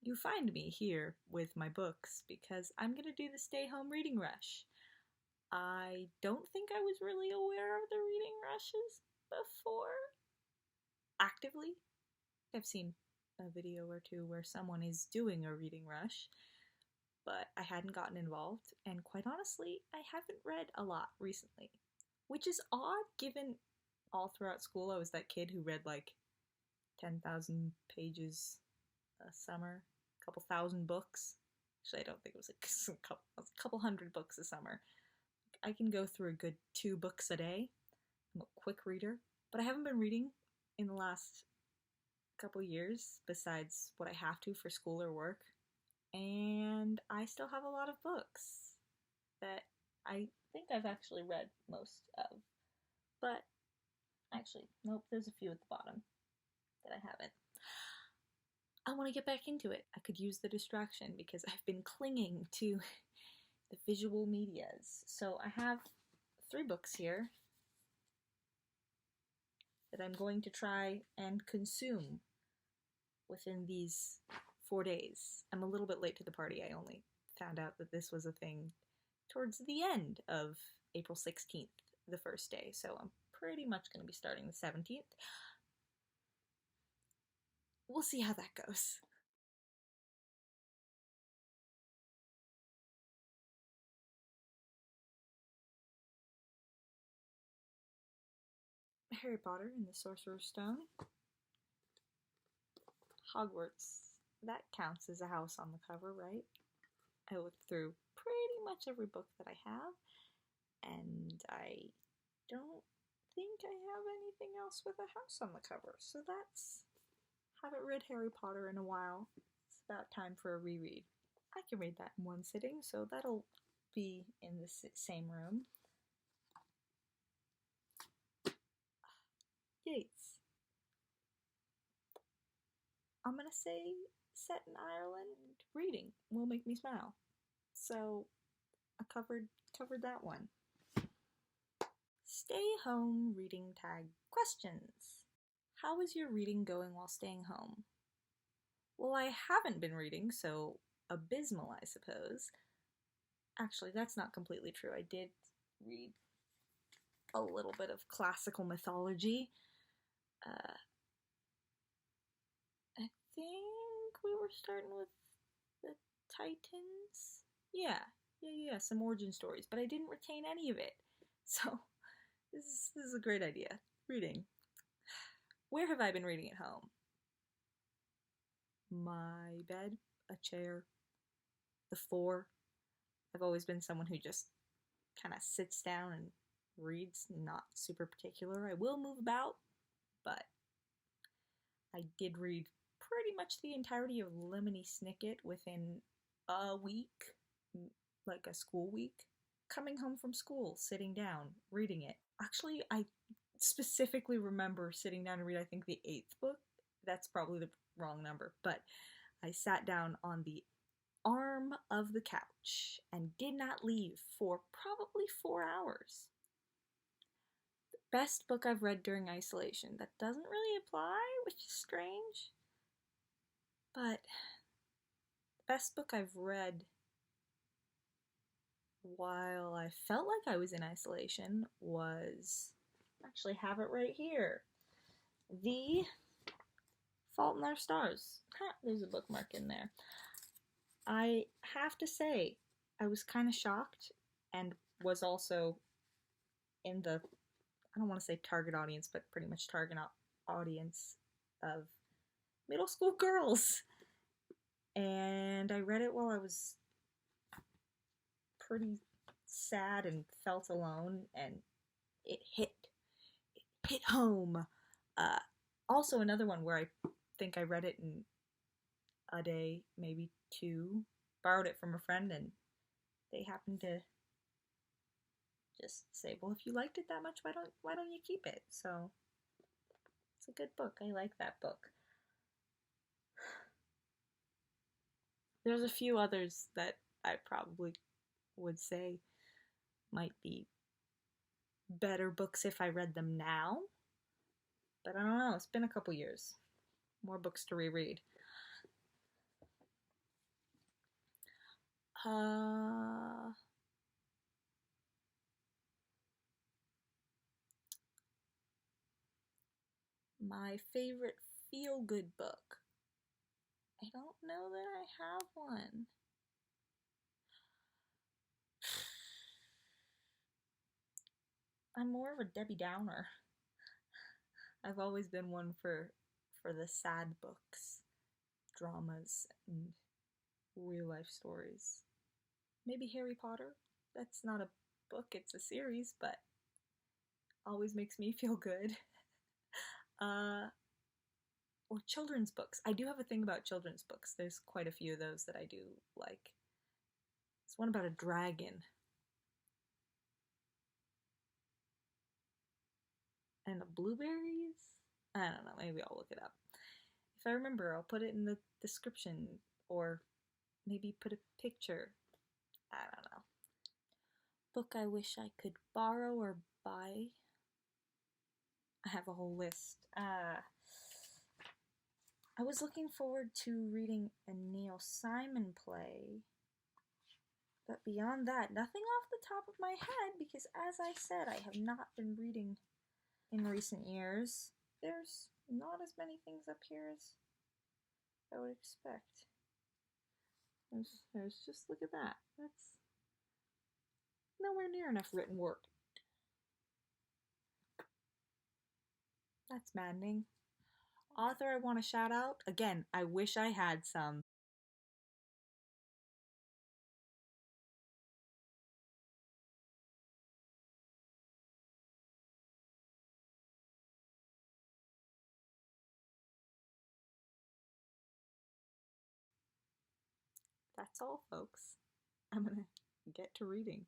You find me here with my books because I'm going to do the stay home reading rush. I don't think I was really aware of the reading rushes before actively. I've seen a video or two where someone is doing a reading rush, but I hadn't gotten involved, and quite honestly, I haven't read a lot recently, which is odd given all throughout school I was that kid who read like 10,000 pages a summer, a couple thousand books. Actually, I don't think it was like a couple hundred books a summer. I can go through a good 2 books a day. I'm a quick reader, but I haven't been reading in the last couple years besides what I have to for school or work. And I still have a lot of books that I think I've actually read most of. But actually, nope, there's a few at the bottom that I haven't. I want to get back into it. I could use the distraction because I've been clinging to the visual medias. So I have 3 books here that I'm going to try and consume within these 4 days. I'm a little bit late to the party. I only found out that this was a thing towards the end of April 16th, the first day. So I'm pretty much going to be starting the 17th. We'll see how that goes. Harry Potter and the Sorcerer's Stone. Hogwarts. That counts as a house on the cover, right? I looked through pretty much every book that I have, and I don't think I have anything else with a house on the cover. So that's... Haven't read Harry Potter in a while. It's about time for a reread. I can read that in one sitting, so that'll be in the same room. Yeats. I'm gonna say set in Ireland. Reading will make me smile. So I covered that one. Stay home reading tag questions. How is your reading going while staying home? Well, I haven't been reading, so abysmal, I suppose. Actually, that's not completely true. I did read a little bit of classical mythology. I think we were starting with the Titans. Yeah, some origin stories, but I didn't retain any of it. So, this is a great idea. Reading. Where have I been reading at home? My bed, a chair, the floor. I've always been someone who just kind of sits down and reads, not super particular. I will move about, but I did read pretty much the entirety of Lemony Snicket within a week, like a school week. Coming home from school, sitting down, reading it. Actually, I specifically remember sitting down to read, I think, the 8th book. That's probably the wrong number, but I sat down on the arm of the couch and did not leave for probably 4 hours. The best book I've read during isolation. That doesn't really apply, which is strange. But the best book I've read while I felt like I was in isolation was, actually have it right here, The Fault in Our Stars. There's a bookmark in there. I have to say, I was kind of shocked and was also in the, I don't want to say target audience, but pretty much target audience of middle school girls. And I read it while I was pretty sad and felt alone, and it hit home. Also another one where I think I read it in a day, maybe 2. Borrowed it from a friend, and they happened to just say, well, if you liked it that much, why don't you keep it? So it's a good book. I like that book. There's a few others that I probably would say might be better books if I read them now. But I don't know, it's been a couple years. More books to reread. Uh, my favorite feel-good book. I don't know that I have one. I'm more of a Debbie Downer. I've always been one for the sad books, dramas, and real life stories. Maybe Harry Potter. That's not a book, it's a series, but always makes me feel good. Or children's books. I do have a thing about children's books. There's quite a few of those that I do like. There's one about a dragon. And the blueberries? I don't know, maybe I'll look it up. If I remember, I'll put it in the description, or maybe put a picture. I don't know. Book I wish I could borrow or buy. I have a whole list. I was looking forward to reading a Neil Simon play, but beyond that, nothing off the top of my head, because as I said, I have not been reading in recent years. There's not as many things up here as I would expect. There's just, look at that. That's nowhere near enough written work. That's maddening. Author I want to shout out, again, I wish I had some. That's all, folks. I'm gonna get to reading.